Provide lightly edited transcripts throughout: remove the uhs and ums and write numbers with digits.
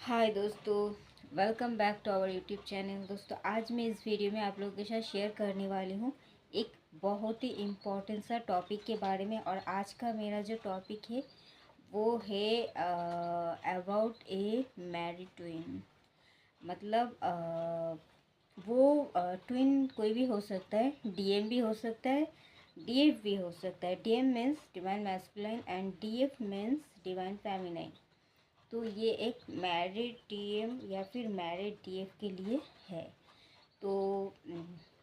हाय दोस्तों, welcome back to our YouTube channel. दोस्तों, आज मैं इस वीडियो में आप लोगों के साथ शेयर करने वाली हूँ एक बहुत ही इम्पोर्टेंट सा टॉपिक के बारे में। और आज का मेरा जो टॉपिक है वो है अबाउट ए मैरिड ट्विन। मतलब वो ट्विन कोई भी हो सकता है, डीएम भी हो सकता है, डीएफ भी हो सकता है। DM means divine masculine and DF means divine feminine. तो ये एक मैरिड डीएम या फिर मैरिड डीएफ के लिए है। तो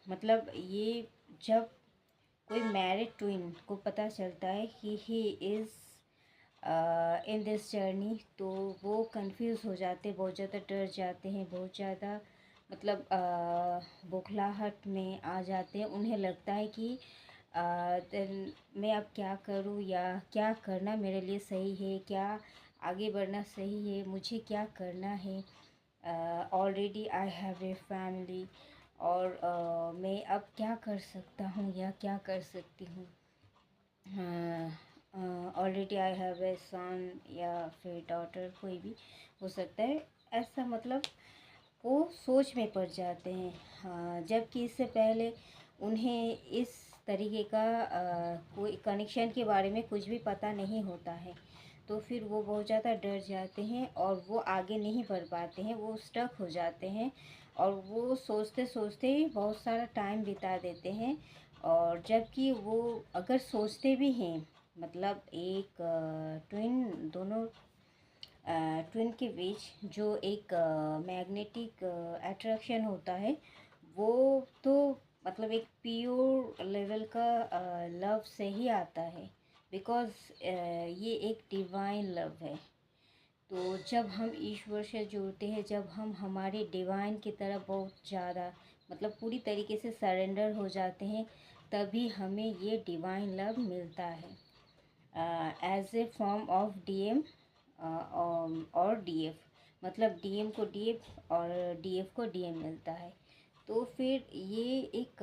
मतलब ये जब कोई मैरिड ट्विन को पता चलता है कि he is in this journey, तो वो कंफ्यूज हो जाते हैं, बहुत ज़्यादा डर जाते हैं, बहुत ज़्यादा मतलब बौखलाहट में आ जाते हैं। उन्हें लगता है कि then मैं अब क्या करूँ या क्या करना मेरे लिए सही है, क्या आगे बढ़ना सही है, मुझे क्या करना है। Already I have a family, और मैं अब क्या कर सकता हूँ या क्या कर सकती हूँ। ऑलरेडी आई हैव ए सन या फिर डॉटर, कोई भी हो सकता है। ऐसा मतलब वो सोच में पड़ जाते हैं। जबकि इससे पहले उन्हें इस तरीके का कोई कनेक्शन के बारे में कुछ भी पता नहीं होता है। तो फिर वो बहुत ज़्यादा डर जाते हैं और वो आगे नहीं बढ़ पाते हैं, वो स्टक हो जाते हैं। और वो सोचते सोचते ही बहुत सारा टाइम बिता देते हैं। और जबकि वो अगर सोचते भी हैं, मतलब एक ट्विन, दोनों ट्विन के बीच जो एक मैग्नेटिक अट्रैक्शन होता है, वो तो मतलब एक प्योर लेवल का लव से ही आता है। बिकॉज़ ये एक डिवाइन लव है। तो जब हम ईश्वर से जुड़ते हैं, जब हम हमारे डिवाइन की तरफ बहुत ज़्यादा मतलब पूरी तरीके से सरेंडर हो जाते हैं, तभी हमें ये डिवाइन लव मिलता है as a form of DM और डीएफ। मतलब डीएम को डीएफ और डीएफ को डीएम मिलता है। तो फिर ये एक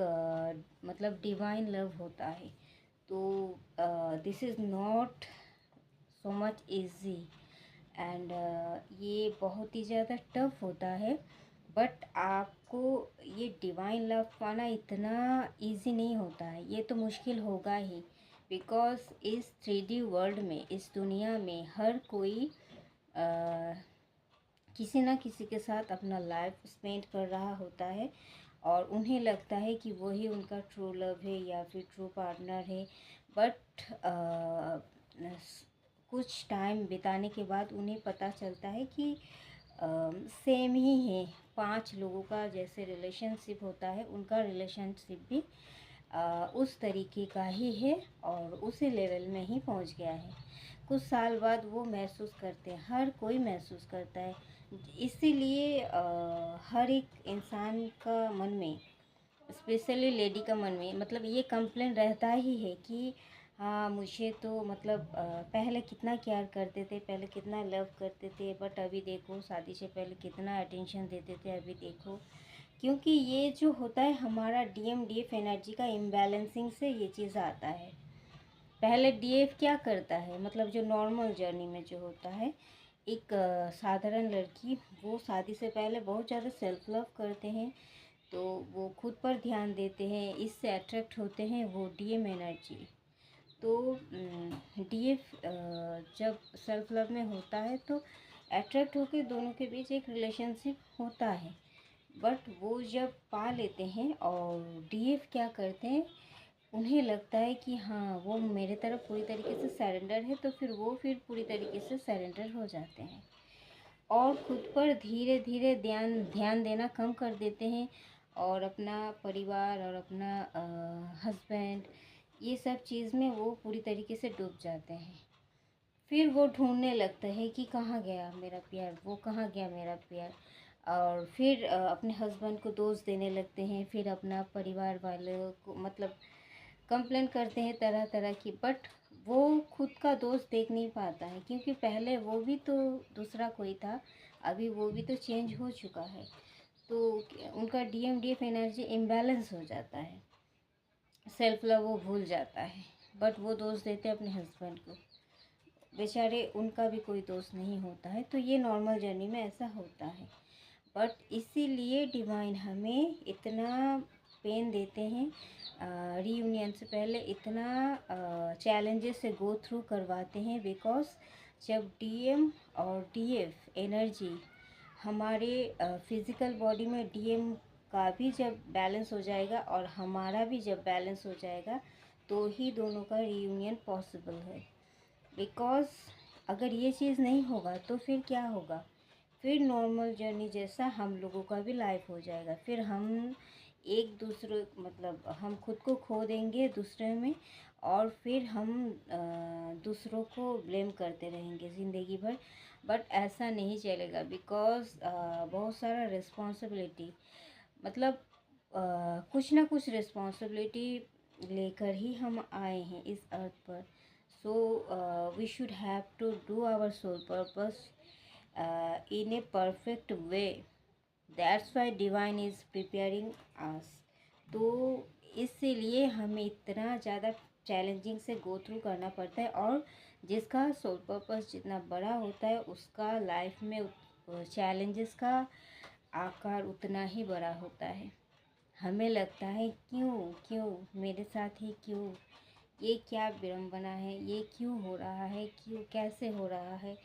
मतलब डिवाइन लव होता है। तो this is not so much easy, and ये बहुत ही ज़्यादा टफ होता है। बट आपको ये डिवाइन लव पाना इतना इजी नहीं होता है, ये तो मुश्किल होगा ही। बिकॉज़ इस 3D वर्ल्ड में, इस दुनिया में हर कोई किसी ना किसी के साथ अपना लाइफ स्पेंड कर रहा होता है, और उन्हें लगता है कि वही उनका ट्रू लव है या फिर ट्रू पार्टनर है। बट कुछ टाइम बिताने के बाद उन्हें पता चलता है कि सेम ही है। 5 लोगों का जैसे रिलेशनशिप होता है, उनका रिलेशनशिप भी उस तरीके का ही है और उसी लेवल में ही पहुंच गया है। कुछ साल बाद वो महसूस करते हैं, हर कोई महसूस करता है। इसीलिए हर एक इंसान का मन में, स्पेशली लेडी का मन में, मतलब ये कंप्लेन रहता ही है कि हाँ, मुझे तो मतलब पहले कितना केयर करते थे, पहले कितना लव करते थे, बट अभी देखो शादी से पहले कितना अटेंशन देते थे, अभी देखो। क्योंकि ये जो होता है हमारा डीएम डीएफ एनर्जी का इम्बैलेंसिंग से ये चीज़ आता है। पहले डीएफ क्या करता है, मतलब जो नॉर्मल जर्नी में जो होता है, एक साधारण लड़की, वो शादी से पहले बहुत ज़्यादा सेल्फ लव करते हैं। तो वो खुद पर ध्यान देते हैं, इससे अट्रैक्ट होते हैं वो डीएम एनर्जी। तो डीएफ जब सेल्फ लव में होता है तो अट्रैक्ट होकर दोनों के बीच एक रिलेशनशिप होता है। बट वो जब पा लेते हैं, और डीएफ क्या करते हैं, उन्हें लगता है कि हाँ, वो मेरे तरफ पूरी तरीके से सरेंडर है, तो फिर वो फिर पूरी तरीके से सरेंडर हो जाते हैं और खुद पर धीरे धीरे ध्यान ध्यान देना कम कर देते हैं। और अपना परिवार और अपना हस्बैंड, ये सब चीज़ में वो पूरी तरीके से डूब जाते हैं। फिर वो ढूंढने लगता है कि कहाँ गया मेरा प्यार, वो कहाँ गया मेरा प्यार। और फिर अपने हस्बैंड को दोष देने लगते हैं, फिर अपना परिवार वालों को मतलब कंप्लेन करते हैं तरह तरह की। बट वो खुद का दोष देख नहीं पाता है, क्योंकि पहले वो भी तो दूसरा कोई था, अभी वो भी तो चेंज हो चुका है। तो उनका डीएम डीएफ एनर्जी इम्बैलेंस हो जाता है, सेल्फ लव वो भूल जाता है। बट वो दोष देते हैं अपने हस्बैंड को। बेचारे उनका भी कोई दोष नहीं होता है। तो ये नॉर्मल जर्नी में ऐसा होता है। बट इसीलिए डिवाइन हमें इतना पेन देते हैं, रीयूनियन से पहले इतना चैलेंजेस से गो थ्रू करवाते हैं, बिकॉज जब डीएम और डीएफ एनर्जी हमारे फिज़िकल बॉडी में, डीएम का भी जब बैलेंस हो जाएगा और हमारा भी जब बैलेंस हो जाएगा, तो ही दोनों का रीयूनियन पॉसिबल है। बिकॉज अगर ये चीज़ नहीं होगा तो फिर क्या होगा, फिर नॉर्मल जर्नी जैसा हम लोगों का भी लाइफ हो जाएगा। फिर हम एक दूसरे, मतलब हम खुद को खो देंगे दूसरे में, और फिर हम दूसरों को ब्लेम करते रहेंगे ज़िंदगी भर। बट ऐसा नहीं चलेगा, बिकॉज बहुत सारा रिस्पॉन्सिबिलिटी, मतलब कुछ ना कुछ रिस्पॉन्सिबिलिटी लेकर ही हम आए हैं इस अर्थ पर। So we should have to do our soul purpose in a perfect way. That's why divine is preparing us. तो इसीलिए हमें इतना ज़्यादा चैलेंजिंग से गो थ्रू करना पड़ता है, और जिसका सोल पर्पस जितना बड़ा होता है उसका लाइफ में चैलेंजेस का आकार उतना ही बड़ा होता है। हमें लगता है क्यों क्यों मेरे साथ ही क्यों, ये क्या विडंबना है, ये क्यों हो रहा है, क्यों कैसे हो रहा है।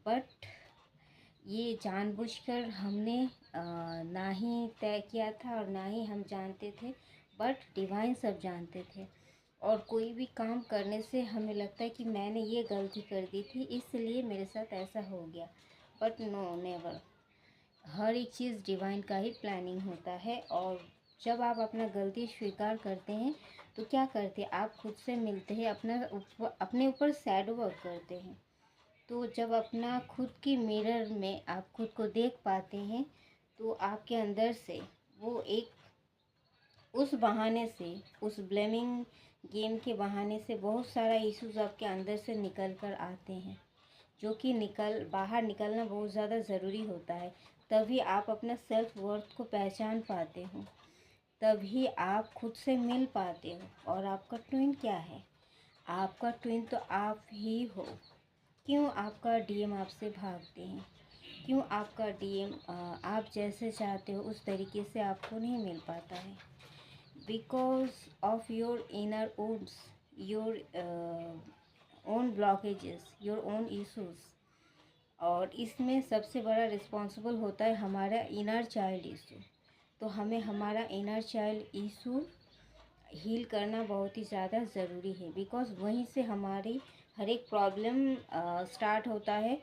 बट ये जानबूझकर हमने ना ही तय किया था और ना ही हम जानते थे, बट डिवाइन सब जानते थे। और कोई भी काम करने से हमें लगता है कि मैंने ये गलती कर दी थी इसलिए मेरे साथ ऐसा हो गया, बट नो, नेवर। हर एक चीज़ डिवाइन का ही प्लानिंग होता है। और जब आप अपना गलती स्वीकार करते हैं तो क्या करते हैं, आप खुद से मिलते हैं, अपने ऊपर सैड वर्क करते हैं। तो जब अपना खुद की मिरर में आप खुद को देख पाते हैं, तो आपके अंदर से वो एक, उस बहाने से, उस ब्लेमिंग गेम के बहाने से बहुत सारा इश्यूज आपके अंदर से निकल कर आते हैं, जो कि बाहर निकलना बहुत ज़्यादा ज़रूरी होता है। तभी आप अपना सेल्फ वर्थ को पहचान पाते हो, तभी आप खुद से मिल पाते हो। और आपका ट्विन क्या है, आपका ट्विन तो आप ही हो। क्यों आपका डीएम आपसे भागते हैं, क्यों आपका डीएम आप जैसे चाहते हो उस तरीके से आपको नहीं मिल पाता है, because of your inner wounds, your own blockages, your own issues. और इसमें सबसे बड़ा रिस्पॉन्सिबल होता है हमारा इनर चाइल्ड इशू। तो हमें हमारा इनर चाइल्ड इशू हील करना बहुत ही ज़्यादा ज़रूरी है, बिकॉज़ वहीं से हमारी हर एक प्रॉब्लम स्टार्ट होता है।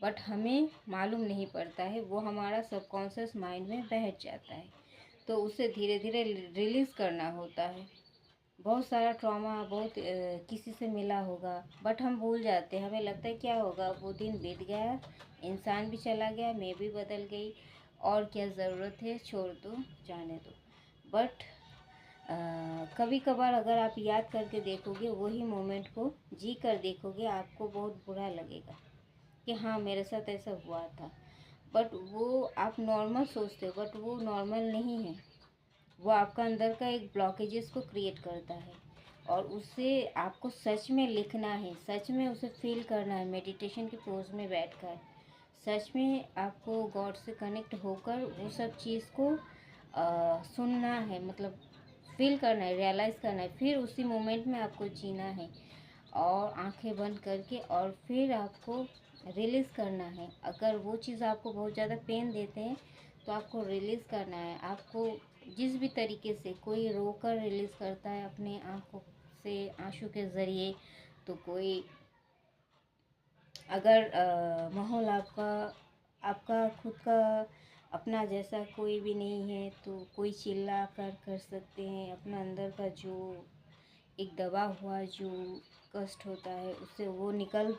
बट हमें मालूम नहीं पड़ता है, वो हमारा सबकॉन्शियस माइंड में बैठ जाता है। तो उसे धीरे धीरे रिलीज़ करना होता है। बहुत सारा ट्रॉमा बहुत किसी से मिला होगा, बट हम भूल जाते हैं। हमें लगता है क्या होगा, वो दिन बीत गया, इंसान भी चला गया, मैं भी बदल गई, और क्या ज़रूरत है, छोड़ दो, जाने दो। बट कभी कभार अगर आप याद करके देखोगे, वही मोमेंट को जी कर देखोगे, आपको बहुत बुरा लगेगा कि हाँ मेरे साथ ऐसा हुआ था। बट वो आप नॉर्मल सोचते हो, बट वो नॉर्मल नहीं है। वो आपका अंदर का एक ब्लॉकेजेस को क्रिएट करता है, और उससे आपको सच में लिखना है, सच में उसे फील करना है, मेडिटेशन के पोज में बैठकर सच में आपको गॉड से कनेक्ट होकर वो सब चीज़ को सुनना है, मतलब फील करना है, रियलाइज़ करना है। फिर उसी मोमेंट में आपको जीना है, और आंखें बंद करके, और फिर आपको रिलीज़ करना है। अगर वो चीज़ आपको बहुत ज़्यादा पेन देते हैं तो आपको रिलीज़ करना है। आपको जिस भी तरीके से कोई रोकर रिलीज़ करता है अपने आँखों से आंसू के ज़रिए, तो कोई अगर माहौल आपका आपका खुद का अपना जैसा कोई भी नहीं है, तो कोई चिल्ला कर सकते हैं। अपना अंदर का जो एक दबा हुआ जो कष्ट होता है उससे वो निकल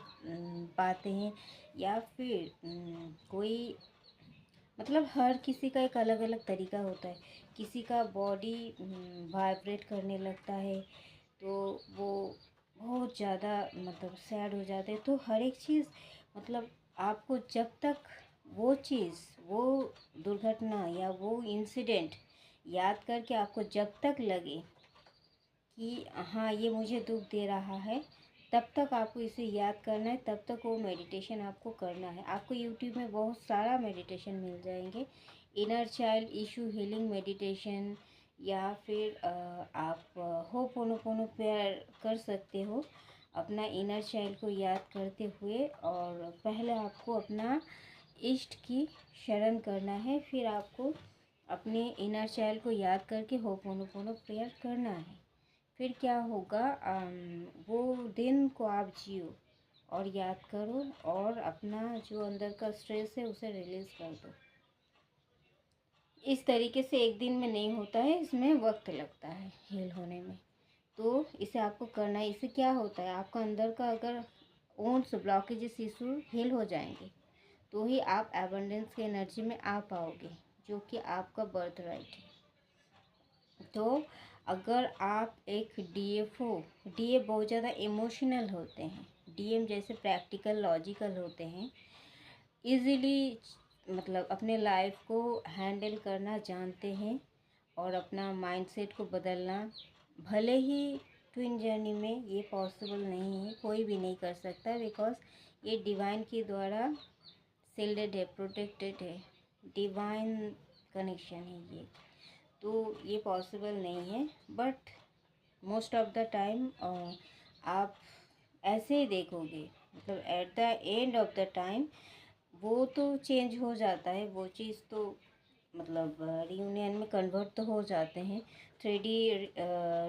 पाते हैं। या फिर कोई, मतलब हर किसी का एक अलग अलग तरीका होता है। किसी का बॉडी वाइब्रेट करने लगता है, तो वो बहुत ज़्यादा मतलब सैड हो जाते हैं। तो हर एक चीज़, मतलब आपको जब तक वो चीज़, वो दुर्घटना या वो इंसिडेंट याद करके आपको जब तक लगे कि हाँ ये मुझे दुख दे रहा है, तब तक आपको इसे याद करना है, तब तक वो मेडिटेशन आपको करना है। आपको यूट्यूब में बहुत सारा मेडिटेशन मिल जाएंगे, inner child issue healing meditation, या फिर आप होपोनोपोनो प्रेयर कर सकते हो अपना इनर चाइल्ड को याद करते हुए। और पहले आपको अपना इष्ट की शरण करना है, फिर आपको अपने इनर चाइल्ड को याद करके होपोनोपोनो प्रेयर करना है। फिर क्या होगा, वो दिन को आप जियो और याद करो, और अपना जो अंदर का स्ट्रेस है उसे रिलीज़ कर दो। इस तरीके से एक दिन में नहीं होता है, इसमें वक्त लगता है हील होने में। तो इसे आपको करना है। इससे क्या होता है, आपका अंदर का अगर वुंड्स ब्लॉकेजेस इशू हील हो जाएंगे, तो ही आप एबंडेंस की एनर्जी में आ पाओगे, जो कि आपका बर्थ राइट है। तो अगर आप एक डीएफ हो, डीएफ बहुत ज़्यादा इमोशनल होते हैं, डीएम जैसे प्रैक्टिकल लॉजिकल होते हैं, इजीली मतलब अपने लाइफ को हैंडल करना जानते हैं और अपना माइंडसेट को बदलना। भले ही ट्विन जर्नी में ये पॉसिबल नहीं है, कोई भी नहीं कर सकता, बिकॉज ये डिवाइन के द्वारा शील्डेड है, प्रोटेक्टेड है, डिवाइन कनेक्शन है ये, तो ये पॉसिबल नहीं है। But most of the time आप ऐसे ही देखोगे, मतलब at the end of the time वो तो चेंज हो जाता है, वो चीज़ तो मतलब रियूनियन में कन्वर्ट तो हो जाते हैं 3D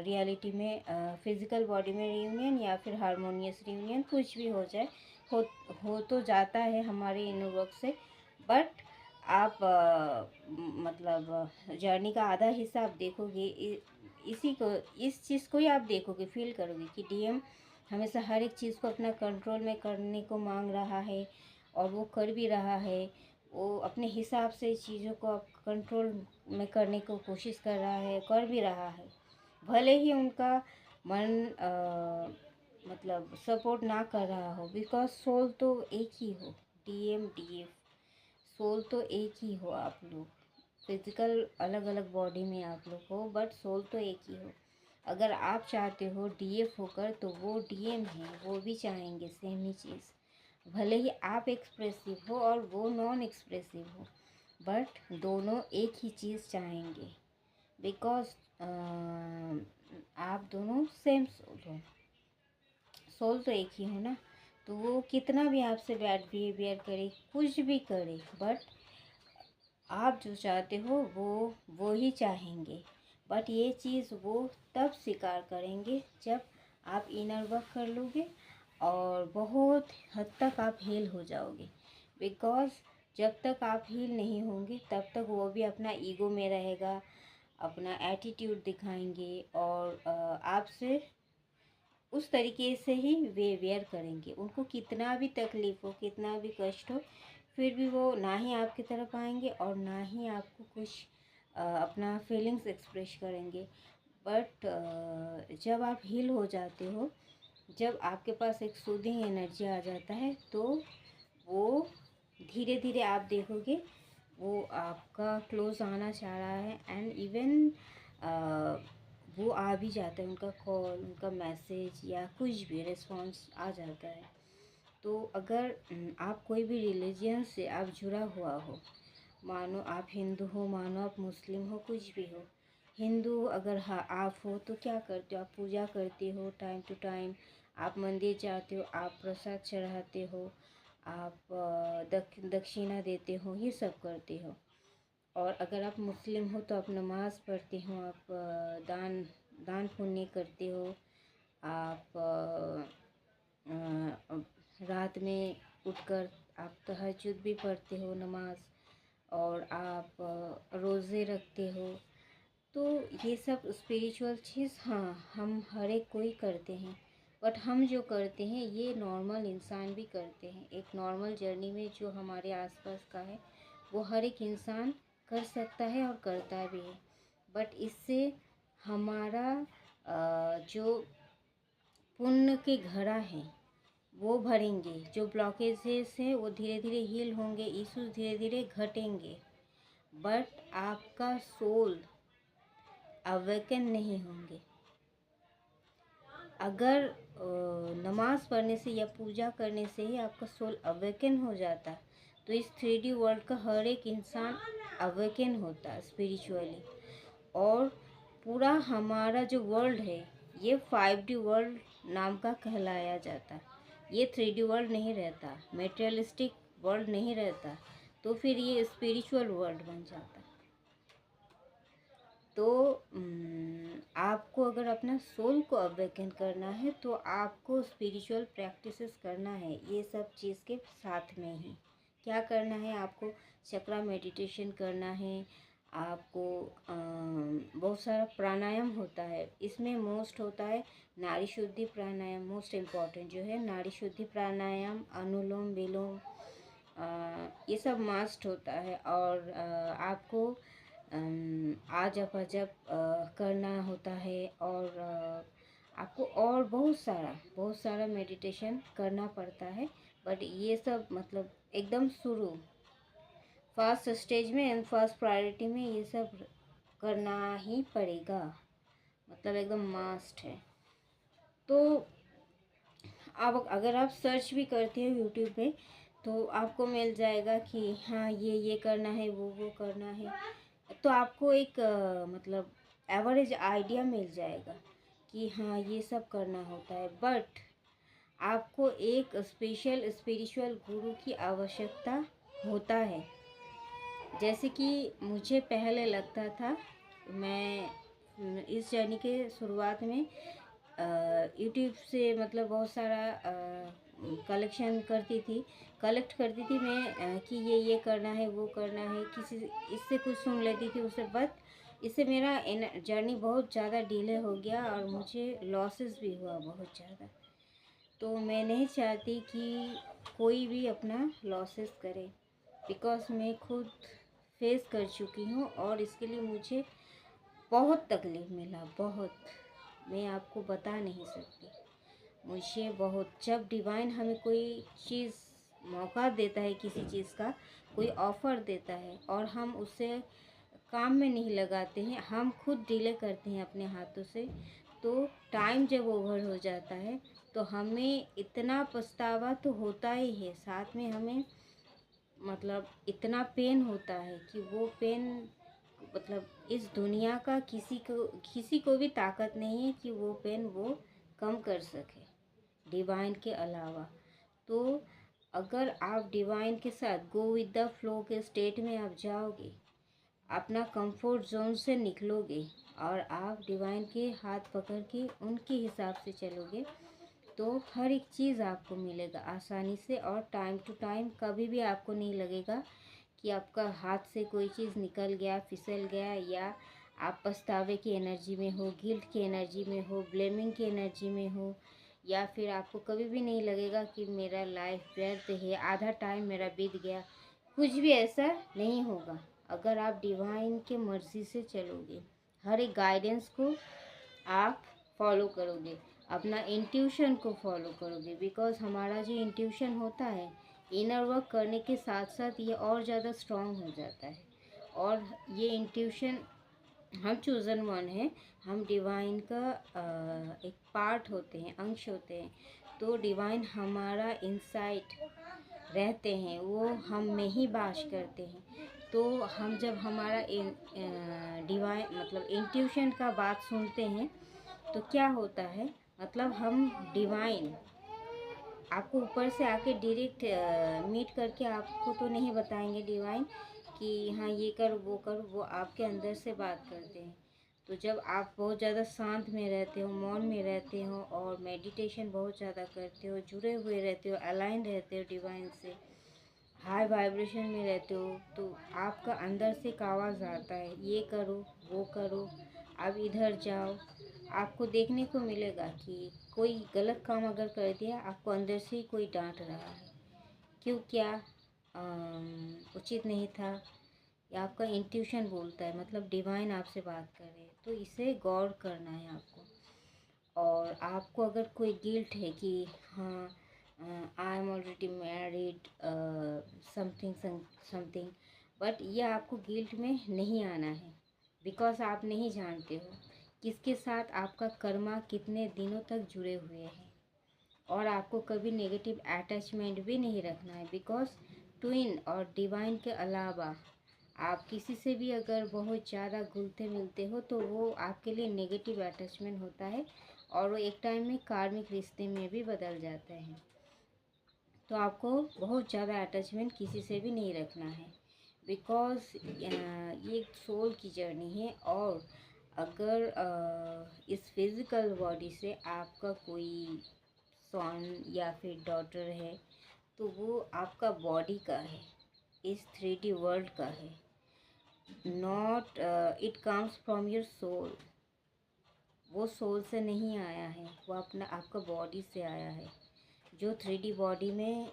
रियलिटी में, फिज़िकल बॉडी में रियूनियन या फिर हारमोनियस रियूनियन, कुछ भी हो जाए, हो तो जाता है हमारे इनर वर्क से। बट आप मतलब जर्नी का आधा हिस्सा आप देखोगे, इसी को, इस चीज़ को ही आप देखोगे, फील करोगे कि डीएम हमेशा हर एक चीज़ को अपना कंट्रोल में करने को मांग रहा है, और वो कर भी रहा है। वो अपने हिसाब से चीज़ों को आप कंट्रोल में करने को कोशिश कर रहा है, कर भी रहा है। भले ही उनका मन मतलब सपोर्ट ना कर रहा हो, बिकॉज सोल तो एक ही हो, डीएम डीएफ सोल तो एक ही हो आप लोग, फिजिकल अलग अलग बॉडी में आप लोग हो, बट सोल तो एक ही हो। अगर आप चाहते हो डीएफ होकर, तो वो डीएम है, वो भी चाहेंगे सेम ही चीज़। भले ही आप एक्सप्रेसिव हो और वो नॉन एक्सप्रेसिव हो, बट दोनों एक ही चीज़ चाहेंगे, बिकॉज आप दोनों सेम सोल हो, सोल तो एक ही हो ना। तो वो कितना भी आपसे बैड बिहेवियर करे, कुछ भी करे, बट आप जो चाहते हो वो ही चाहेंगे। बट ये चीज़ वो तब स्वीकार करेंगे जब आप इनर वर्क कर लोगे और बहुत हद तक आप हील हो जाओगे। बिकॉज जब तक आप हील नहीं होंगे, तब तक वो भी अपना ईगो में रहेगा, अपना एटीट्यूड दिखाएंगे, और आपसे उस तरीके से ही बिहेवियर करेंगे। उनको कितना भी तकलीफ़ हो, कितना भी कष्ट हो, फिर भी वो ना ही आपकी तरफ आएंगे और ना ही आपको कुछ अपना फीलिंग्स एक्सप्रेस करेंगे। बट जब आप हील हो जाते हो, जब आपके पास एक सूदिंग एनर्जी आ जाता है, तो वो धीरे धीरे आप देखोगे वो आपका क्लोज आना चाह रहा है, एंड इवन वो आ भी जाता है, उनका कॉल, उनका मैसेज या कुछ भी रिस्पॉन्स आ जाता है। तो अगर आप कोई भी रिलीजन से आप जुड़ा हुआ हो, मानो आप हिंदू हो, मानो आप मुस्लिम हो, कुछ भी हो, हिंदू अगर हाँ आप हो तो क्या करते हो, आप पूजा करते हो टाइम टू टाइम, आप मंदिर जाते हो, आप प्रसाद चढ़ाते हो, आप दक्षिणा देते हो, ये सब करते हो। और अगर आप मुस्लिम हो तो आप नमाज़ पढ़ते हो, आप दान पुण्य करते हो, आप रात में उठकर आप तहज्जुद भी पढ़ते हो, नमाज, और आप रोज़े रखते हो। तो ये सब स्पिरिचुअल चीज़ हाँ हम हर एक कोई करते हैं, बट हम जो करते हैं ये नॉर्मल इंसान भी करते हैं। एक नॉर्मल जर्नी में जो हमारे आसपास का है वो हर एक इंसान कर सकता है और करता भी है। बट इससे हमारा जो पुण्य के घड़ा है वो भरेंगे, जो ब्लॉकेजेस हैं वो धीरे धीरे हील होंगे, इश्यूज धीरे धीरे घटेंगे, बट आपका सोल अवेकन नहीं होंगे। अगर नमाज़ पढ़ने से या पूजा करने से ही आपका सोल अवेकन हो जाता, तो इस 3D वर्ल्ड का हर एक इंसान अवेकन होता स्पिरिचुअली। और पूरा हमारा जो वर्ल्ड है ये 5D वर्ल्ड नाम का कहलाया जाता। ये 3D वर्ल्ड नहीं रहता, मेटेरियलिस्टिक वर्ल्ड नहीं रहता, तो फिर ये स्पिरिचुअल वर्ल्ड बन जाता। तो आपको अगर अपना सोल को अवेकन करना है तो आपको स्पिरिचुअल प्रैक्टिसेस करना है, ये सब चीज़ के साथ में ही। क्या करना है आपको? चक्रा मेडिटेशन करना है आपको। बहुत सारा प्राणायाम होता है, इसमें मोस्ट होता है नाड़ी शुद्धि प्राणायाम। मोस्ट इम्पॉर्टेंट जो है नाड़ी शुद्धि प्राणायाम, अनुलोम विलोम, ये सब मस्ट होता है। और आपको आजप अजप करना होता है। और आपको और बहुत सारा मेडिटेशन करना पड़ता है। बट ये सब मतलब एकदम शुरू फर्स्ट स्टेज में एंड फर्स्ट प्रायोरिटी में ये सब करना ही पड़ेगा, मतलब एकदम मस्ट है। तो आप अगर आप सर्च भी करते हो यूट्यूब पे तो आपको मिल जाएगा कि हाँ ये करना है, वो करना है। तो आपको एक मतलब एवरेज आइडिया मिल जाएगा कि हाँ ये सब करना होता है। बट आपको एक स्पेशल स्पिरिचुअल गुरु की आवश्यकता होता है। जैसे कि मुझे पहले लगता था, मैं इस जर्नी के शुरुआत में यूट्यूब से मतलब बहुत सारा कलेक्ट करती थी मैं कि ये करना है, वो करना है। किसी इससे कुछ सुन लेती थी उससे, बट इससे मेरा जर्नी बहुत ज़्यादा डिले हो गया और मुझे लॉसेस भी हुआ बहुत ज़्यादा। तो मैं नहीं चाहती कि कोई भी अपना लॉसेस करे, बिकॉज़ मैं खुद फेस कर चुकी हूँ और इसके लिए मुझे बहुत तकलीफ़ मिला, बहुत। मैं आपको बता नहीं सकती। मुझे बहुत, जब डिवाइन हमें कोई चीज़ मौका देता है, किसी चीज़ का कोई ऑफ़र देता है और हम उसे काम में नहीं लगाते हैं, हम खुद डिले करते हैं अपने हाथों से, तो टाइम जब ओवर हो जाता है तो हमें इतना पछतावा तो होता ही है, साथ में हमें मतलब इतना पेन होता है कि वो पेन मतलब इस दुनिया का किसी को भी ताकत नहीं है कि वो पेन वो कम कर सके डिवाइन के अलावा। तो अगर आप डिवाइन के साथ गो विद द फ्लो के स्टेट में आप जाओगे, अपना कंफर्ट जोन से निकलोगे और आप डिवाइन के हाथ पकड़ के उनके हिसाब से चलोगे, तो हर एक चीज़ आपको मिलेगा आसानी से और टाइम टू टाइम। कभी भी आपको नहीं लगेगा कि आपका हाथ से कोई चीज़ निकल गया, फिसल गया, या आप पछतावे की एनर्जी में हो, गिल्ट की एनर्जी में हो, ब्लेमिंग की एनर्जी में हो, या फिर आपको कभी भी नहीं लगेगा कि मेरा लाइफ व्यर्थ है, आधा टाइम मेरा बीत गया। कुछ भी ऐसा नहीं होगा अगर आप डिवाइन के मर्ज़ी से चलोगे, हर एक गाइडेंस को आप फॉलो करोगे, अपना इंट्यूशन को फॉलो करोगे। बिकॉज़ हमारा जो इंट्यूशन होता है इनर वर्क करने के साथ साथ ये और ज़्यादा स्ट्रॉन्ग हो जाता है। और ये इंट्यूशन, हम चूज़न वन है, हम डिवाइन का एक पार्ट होते हैं, अंश होते हैं। तो डिवाइन हमारा इनसाइड रहते हैं, वो हम में ही वास करते हैं। तो हम जब हमारा डिवाइन मतलब इंट्यूशन का बात सुनते हैं तो क्या होता है, मतलब हम डिवाइन आपको ऊपर से आके डायरेक्ट मीट करके आपको तो नहीं बताएंगे डिवाइन कि हाँ ये कर, वो आपके अंदर से बात करते हैं। तो जब आप बहुत ज़्यादा शांत में रहते हो, मौन में रहते हो और मेडिटेशन बहुत ज़्यादा करते हो, जुड़े हुए रहते हो, अलाइन रहते हो डिवाइन से, हाई वाइब्रेशन में रहते हो, तो आपका अंदर से एक आवाज़ आता है, ये करो, वो करो, अब इधर जाओ। आपको देखने को मिलेगा कि कोई गलत काम अगर कर दिया, आपको अंदर से ही कोई डांट रहा है, क्यों, क्या उचित नहीं था, या आपका इंट्यूशन बोलता है, मतलब डिवाइन आपसे बात कर रहे हैं। तो इसे गौर करना है आपको। और आपको अगर कोई गिल्ट है कि हाँ I am already married something something, but ये आपको गिल्ट में नहीं आना है, बिकॉज आप नहीं जानते हो किसके साथ आपका कर्मा कितने दिनों तक जुड़े हुए हैं। और आपको कभी नेगेटिव अटैचमेंट भी नहीं रखना है, बिकॉज ट्विन और डिवाइन के अलावा आप किसी से भी अगर बहुत ज़्यादा घुलते मिलते हो तो वो आपके लिए नेगेटिव अटैचमेंट होता है और वो एक टाइम में कार्मिक रिश्ते में भी बदल जाते हैं। तो आपको बहुत ज़्यादा अटैचमेंट किसी से भी नहीं रखना है, बिकॉज ये एक सोल की जर्नी है। और अगर इस फिज़िकल बॉडी से आपका कोई सन या फिर डॉटर है तो वो आपका बॉडी का है, इस 3D वर्ल्ड का है, not it comes from your soul. वो सोल से नहीं आया है, वो अपना आपका बॉडी से आया है, जो 3D बॉडी में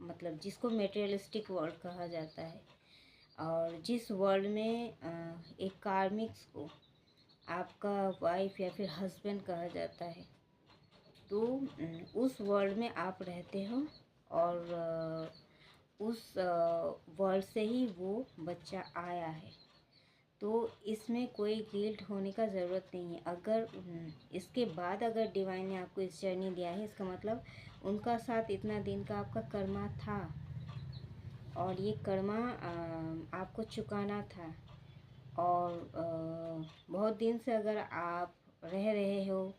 मतलब जिसको मेटेरियलिस्टिक वर्ल्ड कहा जाता है। और जिस वर्ल्ड में एक कार्मिक्स को आपका वाइफ या फिर हस्बैंड कहा जाता है, तो उस वर्ल्ड में आप रहते हो और उस वर्ल्ड से ही वो बच्चा आया है। तो इसमें कोई गिल्ट होने का ज़रूरत नहीं है। अगर इसके बाद अगर डिवाइन ने आपको इस जर्नी दिया है, इसका मतलब उनका साथ इतना दिन का आपका कर्मा था और ये कर्मा आपको चुकाना था। और बहुत दिन से अगर आप रह रहे हो,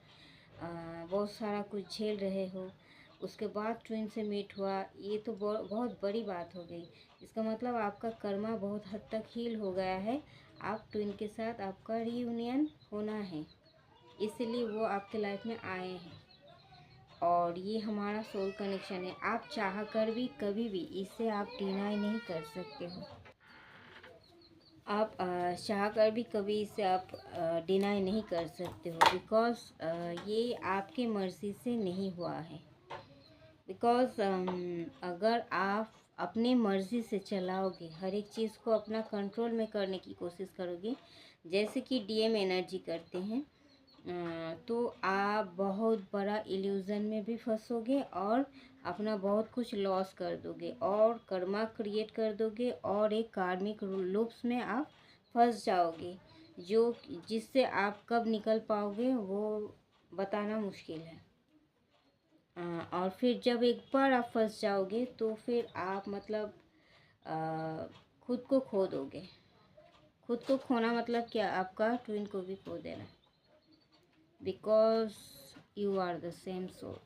बहुत सारा कुछ झेल रहे हो, उसके बाद ट्विन से मीट हुआ, ये तो बहुत बड़ी बात हो गई। इसका मतलब आपका कर्मा बहुत हद तक हील हो गया है। आप ट्विन के साथ आपका रीयूनियन होना है, इसलिए वो आपके लाइफ में आए हैं। और ये हमारा सोल कनेक्शन है। आप चाह कर भी कभी भी इसे आप डिनाई नहीं कर सकते हो। आप चाह कर भी कभी इसे आप डिनाई नहीं कर सकते हो, बिकॉज ये आपके मर्ज़ी से नहीं हुआ है। बिकॉज अगर आप अपने मर्ज़ी से चलाओगे, हर एक चीज़ को अपना कंट्रोल में करने की कोशिश करोगे, जैसे कि डीएम एनर्जी करते हैं, तो आप बहुत बड़ा इल्यूज़न में भी फंसोगे और अपना बहुत कुछ लॉस कर दोगे और कर्मा क्रिएट कर दोगे और एक कार्मिक लूप्स में आप फंस जाओगे, जो जिससे आप कब निकल पाओगे वो बताना मुश्किल है। और फिर जब एक बार आप फंस जाओगे तो फिर आप मतलब खुद को खो दोगे। खुद को खोना मतलब क्या? आपका ट्विन को भी खो देना, because you are the same soul.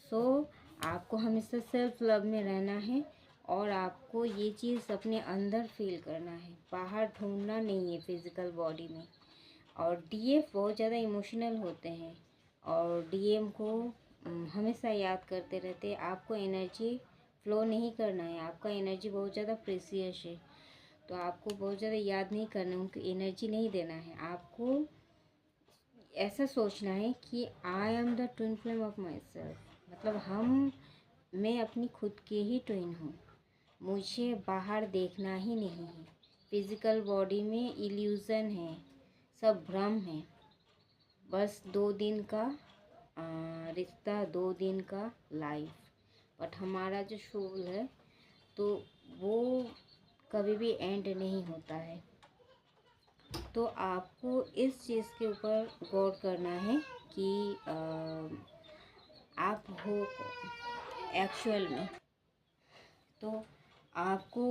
So आपको हमेशा सेल्फ लव में रहना है और आपको ये चीज़ अपने अंदर फील करना है, बाहर ढूंढना नहीं है फिज़िकल बॉडी में। और डीएफ बहुत ज़्यादा इमोशनल होते हैं और डीएम को हमेशा याद करते रहते हैं। आपको एनर्जी फ्लो नहीं करना है, आपका एनर्जी बहुत ज़्यादा प्रेशियस है, तो आपको बहुत ज़्यादा याद नहीं करना है, उनको एनर्जी नहीं देना है। आपको ऐसा सोचना है कि I am the twin flame of my self, मतलब मैं अपनी खुद के ही ट्विन हूँ, मुझे बाहर देखना ही नहीं है। फिज़िकल बॉडी में इल्यूज़न है, सब भ्रम है, बस 2 दिन का रिश्ता, 2 दिन का लाइफ। बट हमारा जो सोल है तो वो कभी भी एंड नहीं होता है। तो आपको इस चीज़ के ऊपर गौर करना है कि आप हो एक्चुअल में। तो आपको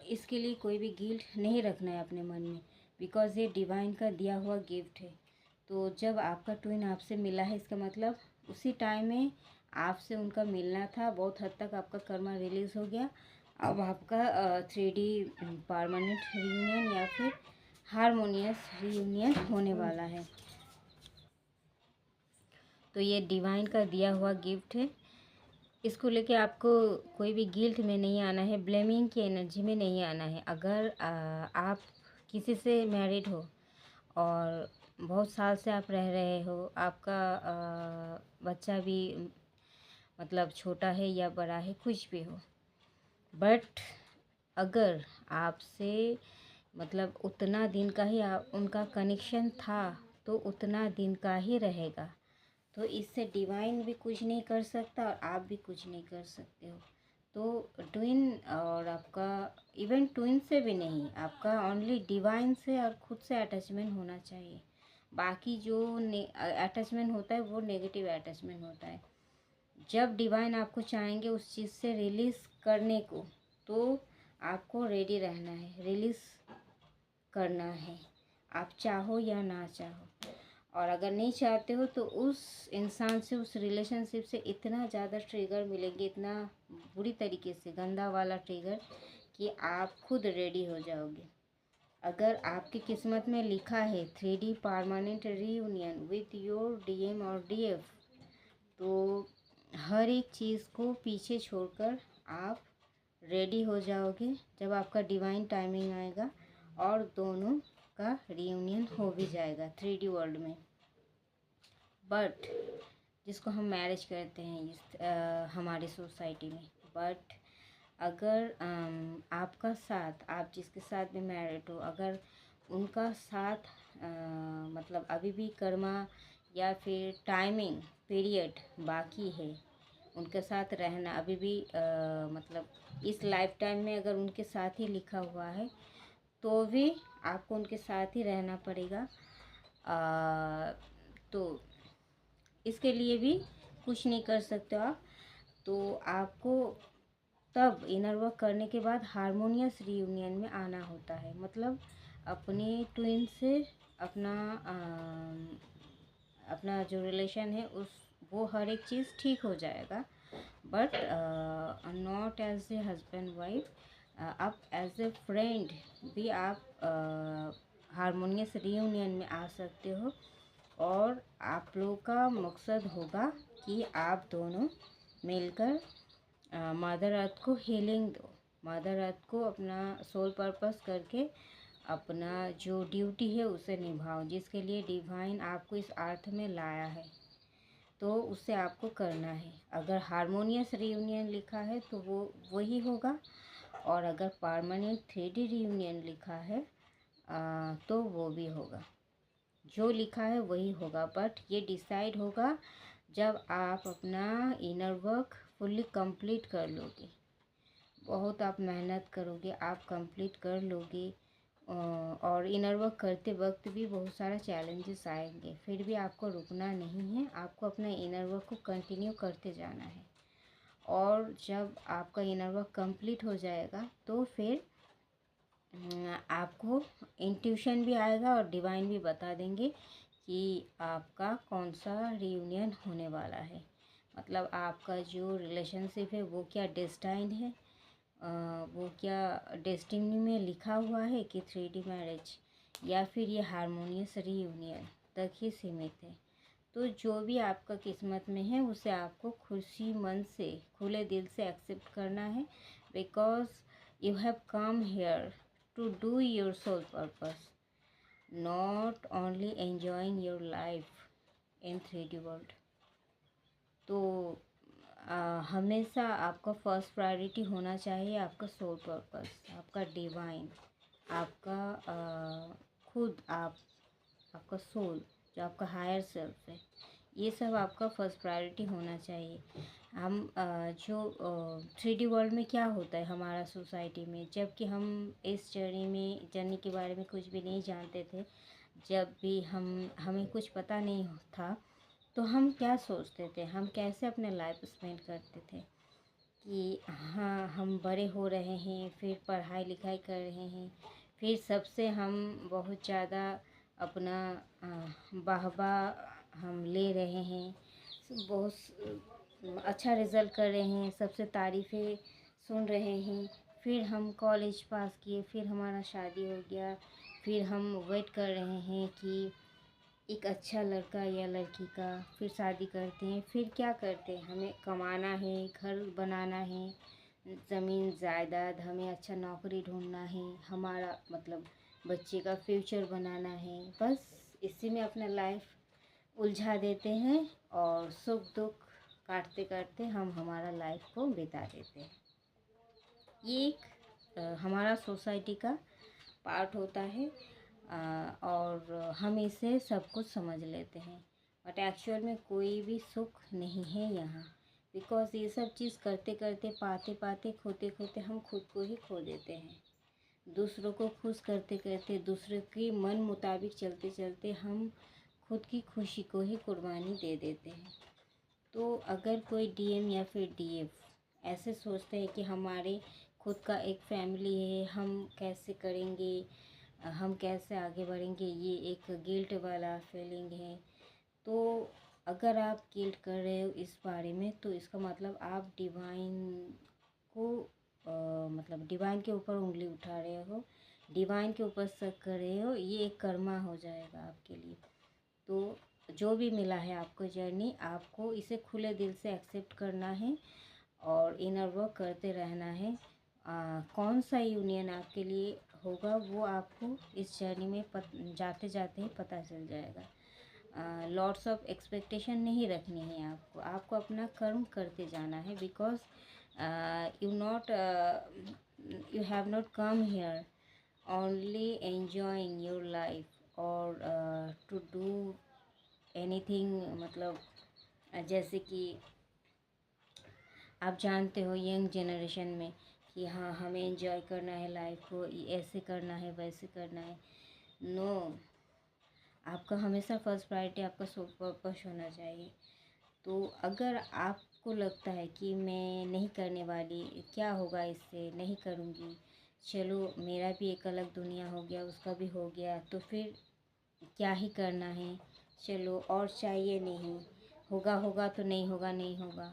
इसके लिए कोई भी गिल्ट नहीं रखना है अपने मन में, बिकॉज़ ये डिवाइन का दिया हुआ गिफ्ट है। तो जब आपका ट्विन आपसे मिला है, इसका मतलब उसी टाइम में आपसे उनका मिलना था। बहुत हद तक आपका कर्मा रिलीज़ हो गया। अब आपका 3D परमानेंट रियूनियन या फिर हारमोनियस रियूनियन होने वाला है। तो ये डिवाइन का दिया हुआ गिफ्ट है। इसको लेके आपको कोई भी गिल्ट में नहीं आना है, ब्लेमिंग की एनर्जी में नहीं आना है। अगर आप किसी से मैरिड हो और बहुत साल से आप रह रहे हो, आपका बच्चा भी मतलब छोटा है या बड़ा है, कुछ भी हो, बट अगर आपसे मतलब उतना दिन का ही उनका कनेक्शन था तो उतना दिन का ही रहेगा। तो इससे डिवाइन भी कुछ नहीं कर सकता और आप भी कुछ नहीं कर सकते हो। तो ट्विन और आपका इवन ट्विन से भी नहीं, आपका ओनली डिवाइन से और खुद से अटैचमेंट होना चाहिए। बाकी जो अटैचमेंट होता है वो नेगेटिव अटैचमेंट होता है। जब डिवाइन आपको चाहेंगे उस चीज़ से रिलीज़ करने को, तो आपको रेडी रहना है, रिलीज़ करना है, आप चाहो या ना चाहो। और अगर नहीं चाहते हो तो उस इंसान से, उस रिलेशनशिप से इतना ज़्यादा ट्रिगर मिलेंगे, इतना बुरी तरीके से गंदा वाला ट्रिगर, कि आप खुद रेडी हो जाओगे। अगर आपकी किस्मत में लिखा है 3D permanent reunion with your DM और DF, तो हर एक चीज़ को पीछे छोड़कर आप रेडी हो जाओगे जब आपका डिवाइन टाइमिंग आएगा और दोनों का रीयूनियन हो भी जाएगा 3D वर्ल्ड में। बट जिसको हम मैरिज करते हैं इस हमारी सोसाइटी में, बट अगर आपका साथ, आप जिसके साथ भी मैरिड हो, अगर उनका साथ मतलब अभी भी कर्मा या फिर टाइमिंग पीरियड बाकी है, उनके साथ रहना अभी भी मतलब इस लाइफ टाइम में अगर उनके साथ ही लिखा हुआ है, तो भी आपको उनके साथ ही रहना पड़ेगा। तो इसके लिए भी कुछ नहीं कर सकते हो आप। तो आपको तब इनर वर्क करने के बाद हारमोनियस रीयूनियन में आना होता है। मतलब अपने ट्विन से अपना अपना जो रिलेशन है उस वो हर एक चीज़ ठीक हो जाएगा, but not as a husband wife. आप एज ए फ्रेंड भी आप हारमोनियस रीयूनियन में आ सकते हो। और आप लोगों का मकसद होगा कि आप दोनों मिलकर मदर अर्थ को हीलिंग दो, मदर अर्थ को अपना सोल पर्पस करके अपना जो ड्यूटी है उसे निभाओ, जिसके लिए डिवाइन आपको इस अर्थ में लाया है, तो उसे आपको करना है। अगर हारमोनियस रीयूनियन लिखा है तो वो वही होगा, और अगर परमानेंट 3D रीयूनियन लिखा है तो वो भी होगा। जो लिखा है वही होगा, बट ये डिसाइड होगा जब आप अपना इनर वर्क फुल्ली कंप्लीट कर लोगे। बहुत आप मेहनत करोगे, आप कंप्लीट कर लोगे, और इनर वर्क करते वक्त भी बहुत सारा चैलेंजेस आएंगे, फिर भी आपको रुकना नहीं है, आपको अपना इनर वर्क को कंटिन्यू करते जाना है। और जब आपका इनर वर्क कंप्लीट हो जाएगा तो फिर आपको इंट्यूशन भी आएगा और डिवाइन भी बता देंगे कि आपका कौन सा रीयूनियन होने वाला है। मतलब आपका जो रिलेशनशिप है वो क्या डेस्टाइन है, वो क्या डेस्टिनी में लिखा हुआ है कि 3D मैरिज, या फिर ये हारमोनियस रीयूनियन तक ही सीमित है। तो जो भी आपका किस्मत में है उसे आपको खुशी मन से, खुले दिल से एक्सेप्ट करना है, because you have come here to do your soul purpose, not only enjoying your life in 3D world। तो हमेशा आपका फर्स्ट प्रायोरिटी होना चाहिए आपका सोल पर्पस, आपका डिवाइन, आपका खुद आपका सोल, जो आपका हायर सेल्फ है, ये सब आपका फर्स्ट प्रायोरिटी होना चाहिए। हम जो 3D वर्ल्ड में क्या होता है हमारा सोसाइटी में, जबकि हम इस जर्नी के बारे में कुछ भी नहीं जानते थे, जब भी हमें कुछ पता नहीं था, तो हम क्या सोचते थे, हम कैसे अपने लाइफ स्पेंड करते थे कि हाँ हम बड़े हो रहे हैं, फिर पढ़ाई लिखाई कर रहे हैं, फिर सबसे हम बहुत ज़्यादा अपना वाहवाह हम ले रहे हैं, बहुत अच्छा रिज़ल्ट कर रहे हैं, सबसे तारीफ़ें सुन रहे हैं, फिर हम कॉलेज पास किए, फिर हमारा शादी हो गया, फिर हम वेट कर रहे हैं कि एक अच्छा लड़का या लड़की का, फिर शादी करते हैं, फिर क्या करते हैं, हमें कमाना है, घर बनाना है, ज़मीन जायदाद, हमें अच्छा नौकरी ढूंढना है, हमारा मतलब बच्चे का फ्यूचर बनाना है, बस इसी में अपना लाइफ उलझा देते हैं और सुख दुख काटते काटते हम हमारा लाइफ को बिता देते हैं। ये एक हमारा सोसाइटी का पार्ट होता है, और हम इसे सब कुछ समझ लेते हैं, बट एक्चुअल में कोई भी सुख नहीं है यहाँ, बिकॉज़ ये सब चीज़ करते करते, पाते पाते, खोते खोते हम खुद को ही खो देते हैं। दूसरों को खुश करते करते, दूसरों के मन मुताबिक चलते चलते हम खुद की खुशी को ही कुर्बानी दे देते हैं। तो अगर कोई डीएम या फिर डीएफ ऐसे सोचते हैं कि हमारे खुद का एक फैमिली है, हम कैसे करेंगे, हम कैसे आगे बढ़ेंगे, ये एक गिल्ट वाला फीलिंग है। तो अगर आप गिल्ट कर रहे हो इस बारे में, तो इसका मतलब आप डिवाइन को मतलब डिवाइन के ऊपर उंगली उठा रहे हो, डिवाइन के ऊपर शक कर रहे हो। ये एक कर्मा हो जाएगा आपके लिए। तो जो भी मिला है आपको जर्नी, आपको इसे खुले दिल से एक्सेप्ट करना है और इनर वर्क करते रहना है। कौन सा यूनियन आपके लिए होगा वो आपको इस जर्नी में जाते जाते ही पता चल जाएगा। लॉट्स ऑफ एक्सपेक्टेशन नहीं रखनी है आपको, आपको अपना कर्म करते जाना है। Because you have not come here only enjoying your life or to do anything। मतलब जैसे कि आप जानते हो यंग जनरेशन में कि हाँ हमें एंजॉय करना है लाइफ को, ऐसे करना है वैसे करना है। नो, आपका हमेशा फर्स्ट प्रायोरिटी आपका सोल पर्पस होना चाहिए। तो अगर आपको लगता है कि मैं नहीं करने वाली, क्या होगा इससे, नहीं करूँगी, चलो मेरा भी एक अलग दुनिया हो गया, उसका भी हो गया, तो फिर क्या ही करना है, चलो और चाहिए नहीं, होगा होगा तो नहीं होगा नहीं होगा।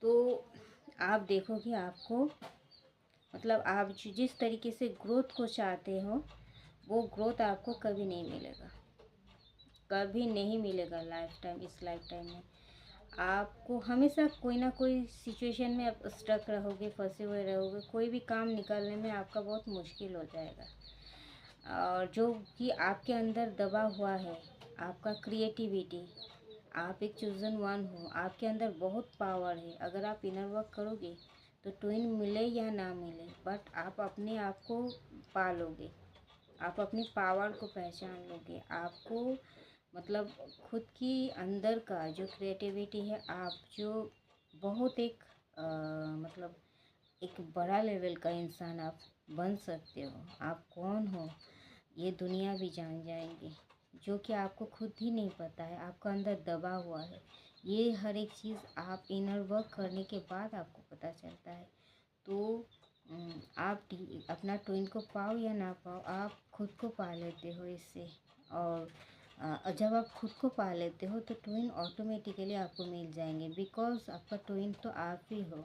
तो आप देखोगे आपको मतलब आप जिस तरीके से ग्रोथ को चाहते हो वो ग्रोथ आपको कभी नहीं मिलेगा, कभी नहीं मिलेगा इस लाइफ टाइम में। आपको हमेशा कोई ना कोई सिचुएशन में आप स्टक रहोगे, फंसे हुए रहोगे, कोई भी काम निकालने में आपका बहुत मुश्किल हो जाएगा। और जो कि आपके अंदर दबा हुआ है, आपका क्रिएटिविटी, आप एक चूजन वन हो, आपके अंदर बहुत पावर है। अगर आप इनर वर्क करोगे तो ट्विन मिले या ना मिले, बट आप अपने आप को पालोगे, आप अपनी पावर को पहचान लोगे। आपको मतलब खुद की अंदर का जो क्रिएटिविटी है, आप जो बहुत एक मतलब एक बड़ा लेवल का इंसान आप बन सकते हो। आप कौन हो ये दुनिया भी जान जाएंगे, जो कि आपको खुद ही नहीं पता है, आपका अंदर दबा हुआ है। ये हर एक चीज़ आप इनर वर्क करने के बाद आपको पता चलता है। तो आप अपना ट्विन को पाओ या ना पाओ, आप खुद को पा लेते हो इससे। और जब आप खुद को पा लेते हो तो ट्विन ऑटोमेटिकली आपको मिल जाएंगे। बिकॉज आपका ट्विन तो आप ही हो,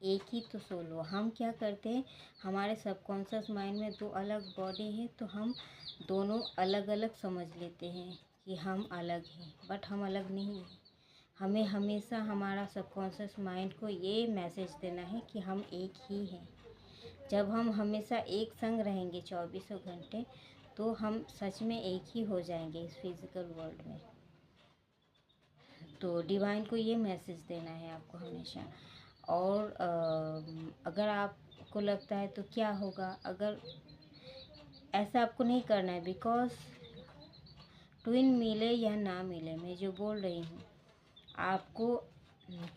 एक ही तो सोल हो। हम क्या करते हैं, हमारे सबकॉन्शियस माइंड में दो अलग बॉडी है, तो हम दोनों अलग अलग समझ लेते हैं कि हम अलग हैं, बट हम अलग नहीं हैं। हमें हमेशा हमारा सबकॉन्शियस माइंड को ये मैसेज देना है कि हम एक ही हैं। जब हम हमेशा एक संग रहेंगे 24 घंटे, तो हम सच में एक ही हो जाएंगे इस फिज़िकल वर्ल्ड में। तो डिवाइन को ये मैसेज देना है आपको हमेशा। और अगर आपको लगता है तो क्या होगा, अगर ऐसा आपको नहीं करना है। बिकॉज ट्विन मिले या ना मिले, मैं जो बोल रही हूँ, आपको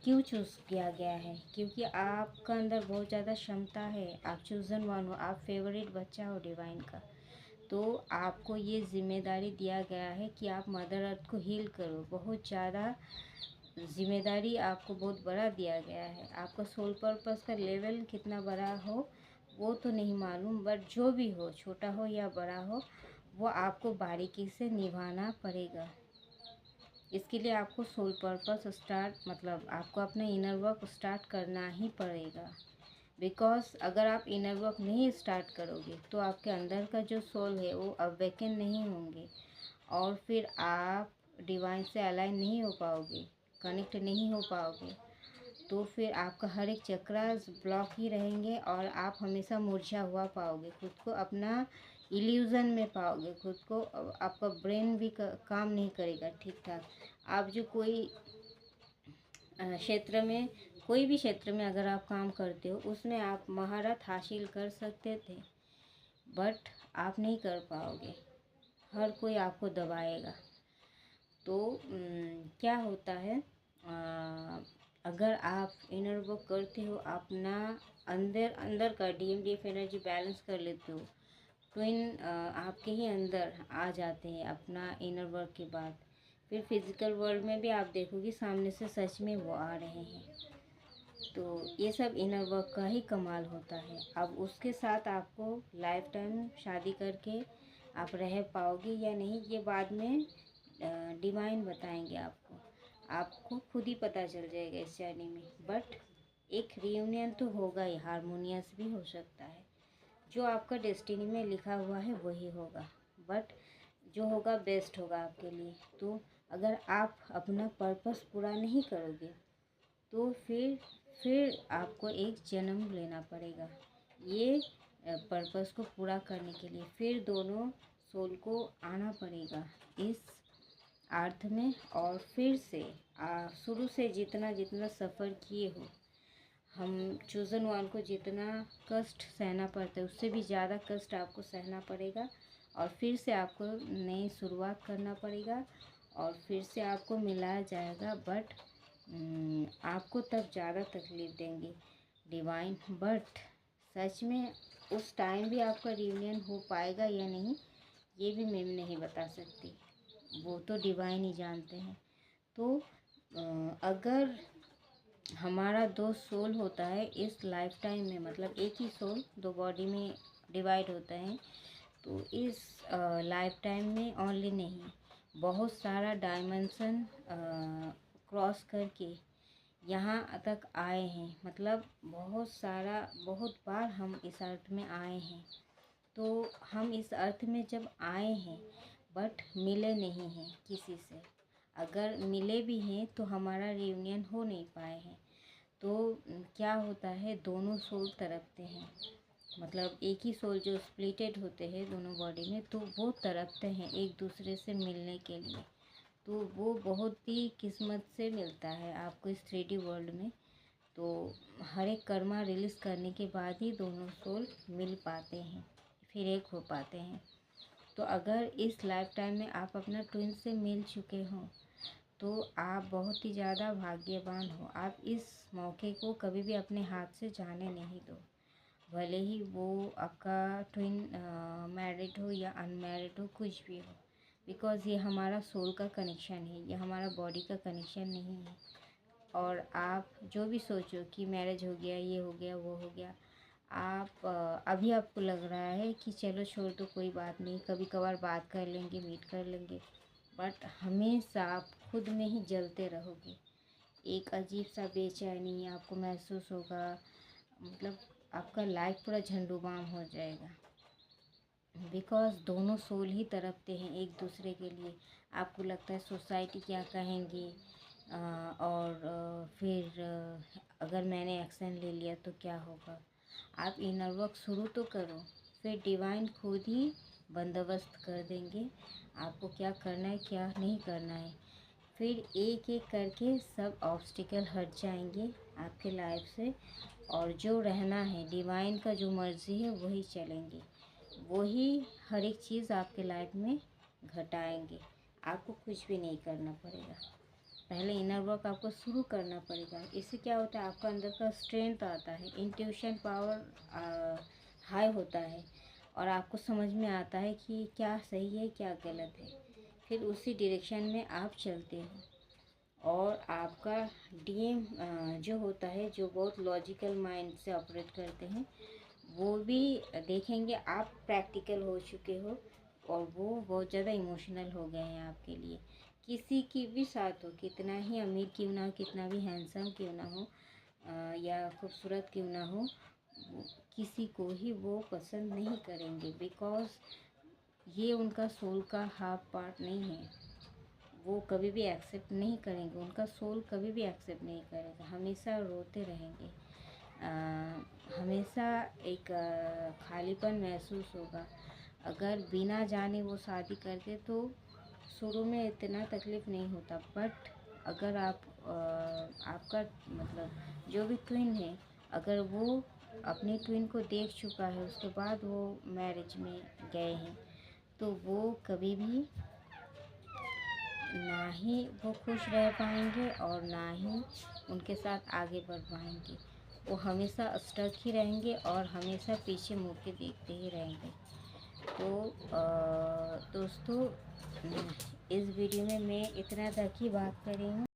क्यों चूज़ किया गया है, क्योंकि आपका अंदर बहुत ज़्यादा क्षमता है। आप चूज़न वन हो, आप फेवरेट बच्चा हो डिवाइन का। तो आपको ये जिम्मेदारी दिया गया है कि आप मदर अर्थ को हील करो। बहुत ज़्यादा जिम्मेदारी आपको बहुत बड़ा दिया गया है। आपका सोल पर्पस का लेवल कितना बड़ा हो वो तो नहीं मालूम, बट जो भी हो, छोटा हो या बड़ा हो, वो आपको बारीकी से निभाना पड़ेगा। इसके लिए आपको सोल पर्पस स्टार्ट मतलब आपको अपना इनर वर्क स्टार्ट करना ही पड़ेगा। बिकॉज अगर आप इनर वर्क नहीं स्टार्ट करोगे तो आपके अंदर का जो सोल है वो अवेकन नहीं होंगे, और फिर आप डिवाइन से अलाइन नहीं हो पाओगे, कनेक्ट नहीं हो पाओगे। तो फिर आपका हर एक चक्रास ब्लॉक ही रहेंगे और आप हमेशा मुरझा हुआ पाओगे, खुद को अपना इल्यूज़न में पाओगे खुद को। आपका ब्रेन भी काम नहीं करेगा ठीक ठाक। आप जो कोई क्षेत्र में, कोई भी क्षेत्र में अगर आप काम करते हो, उसमें आप महारत हासिल कर सकते थे, बट आप नहीं कर पाओगे, हर कोई आपको दबाएगा। तो क्या होता है, अगर आप इनर वर्क करते हो, अपना अंदर अंदर का DMDF एनर्जी बैलेंस कर लेते हो, ट्विन आपके ही अंदर आ जाते हैं अपना इनर वर्क के बाद, फिर फिज़िकल वर्ल्ड में भी आप देखोगे सामने से सच में वो आ रहे हैं। तो ये सब इनर वर्क का ही कमाल होता है। अब उसके साथ आपको लाइफ टाइम शादी करके आप रह पाओगे या नहीं, ये बाद में डिवाइन बताएंगे आपको। आपको खुद ही पता चल जाएगा इस जर्नी में। बट एक रियूनियन तो होगा ही, हारमोनियस भी हो सकता है। जो आपका डेस्टिनी में लिखा हुआ है वही होगा, बट जो होगा बेस्ट होगा आपके लिए। तो अगर आप अपना पर्पस पूरा नहीं करोगे तो फिर आपको एक जन्म लेना पड़ेगा ये पर्पस को पूरा करने के लिए। फिर दोनों सोल को आना पड़ेगा इस अर्थ में, और फिर से शुरू से जितना जितना सफ़र किए हो, हम चूज़न वन को जितना कष्ट सहना पड़ता है उससे भी ज़्यादा कष्ट आपको सहना पड़ेगा, और फिर से आपको नई शुरुआत करना पड़ेगा, और फिर से आपको मिलाया जाएगा। बट आपको तब ज़्यादा तकलीफ़ देंगे डिवाइन। बट सच में उस टाइम भी आपका रियूनियन हो पाएगा या नहीं, ये भी मैं नहीं बता सकती, वो तो डिवाइन ही जानते हैं। तो अगर हमारा दो सोल होता है इस लाइफ टाइम में, मतलब एक ही सोल दो बॉडी में डिवाइड होता है, तो इस लाइफ टाइम में ओनली नहीं, बहुत सारा डायमेंशन क्रॉस करके यहाँ तक आए हैं। मतलब बहुत बार हम इस अर्थ में आए हैं। तो हम इस अर्थ में जब आए हैं बट मिले नहीं हैं किसी से, अगर मिले भी हैं तो हमारा रियूनियन हो नहीं पाए हैं। तो क्या होता है, दोनों सोल तड़पते हैं। मतलब एक ही सोल जो स्प्लिटेड होते हैं दोनों बॉडी में, तो वो तड़पते हैं एक दूसरे से मिलने के लिए। तो वो बहुत ही किस्मत से मिलता है आपको इस 3D वर्ल्ड में। तो हर एक कर्मा रिलीज़ करने के बाद ही दोनों सोल मिल पाते हैं, फिर एक हो पाते हैं। तो अगर इस लाइफ टाइम में आप अपना ट्विन से मिल चुके हों तो आप बहुत ही ज़्यादा भाग्यवान हो। आप इस मौके को कभी भी अपने हाथ से जाने नहीं दो, भले ही वो आपका ट्विन मैरिड हो या अनमैरिड हो, कुछ भी हो। बिकॉज़ ये हमारा सोल का कनेक्शन है, ये हमारा बॉडी का कनेक्शन नहीं है। और आप जो भी सोचो कि मैरिज हो गया, ये हो गया, वो हो गया, आप अभी आपको लग रहा है कि चलो छोड़ दो, कोई बात नहीं, कभी कभार बात कर लेंगे, मीट कर लेंगे, बट हमेशा आप खुद में ही जलते रहोगे। एक अजीब सा बेचैनी आपको महसूस होगा, मतलब आपका लाइफ पूरा झंडूबाम हो जाएगा। बिकॉज़ दोनों सोल ही तड़पते हैं एक दूसरे के लिए। आपको लगता है सोसाइटी क्या कहेंगी, और फिर अगर मैंने एक्शन ले लिया तो क्या होगा। आप इनर वर्क शुरू तो करो, फिर डिवाइन खुद ही बंदोबस्त कर देंगे आपको क्या करना है क्या नहीं करना है। फिर एक एक करके सब ऑब्स्टिकल हट जाएंगे आपके लाइफ से, और जो रहना है डिवाइन का जो मर्ज़ी है वही चलेंगे, वही हर एक चीज़ आपके लाइफ में घटाएंगे। आपको कुछ भी नहीं करना पड़ेगा, पहले इनर वर्क आपको शुरू करना पड़ेगा। इससे क्या होता है, आपका अंदर का स्ट्रेंथ आता है, इंट्यूशन पावर हाई होता है, और आपको समझ में आता है कि क्या सही है क्या गलत है। फिर उसी डायरेक्शन में आप चलते हो। और आपका डीएम जो होता है, जो बहुत लॉजिकल माइंड से ऑपरेट करते हैं, वो भी देखेंगे आप प्रैक्टिकल हो चुके हो, और वो बहुत ज़्यादा इमोशनल हो गए हैं आपके लिए। किसी की भी साथ हो, कितना ही अमीर क्यों ना हो, कितना भी हैंडसम क्यों ना हो, या खूबसूरत क्यों ना हो, किसी को ही वो पसंद नहीं करेंगे। बिकॉज़ ये उनका सोल का हाफ पार्ट नहीं है, वो कभी भी एक्सेप्ट नहीं करेंगे, उनका सोल कभी भी एक्सेप्ट नहीं करेगा, हमेशा रोते रहेंगे। हमेशा एक खालीपन महसूस होगा। अगर बिना जाने वो शादी करते तो शुरू में इतना तकलीफ़ नहीं होता, बट अगर आपका मतलब जो भी ट्विन है, अगर वो अपने ट्विन को देख चुका है उसके बाद वो मैरिज में गए हैं, तो वो कभी भी ना ही वो खुश रह पाएंगे और ना ही उनके साथ आगे बढ़ पाएंगे। वो हमेशा स्टक ही रहेंगे और हमेशा पीछे मुड़ के देखते ही रहेंगे। तो दोस्तों, इस वीडियो में मैं इतना तक ही बात कर रही हूँ।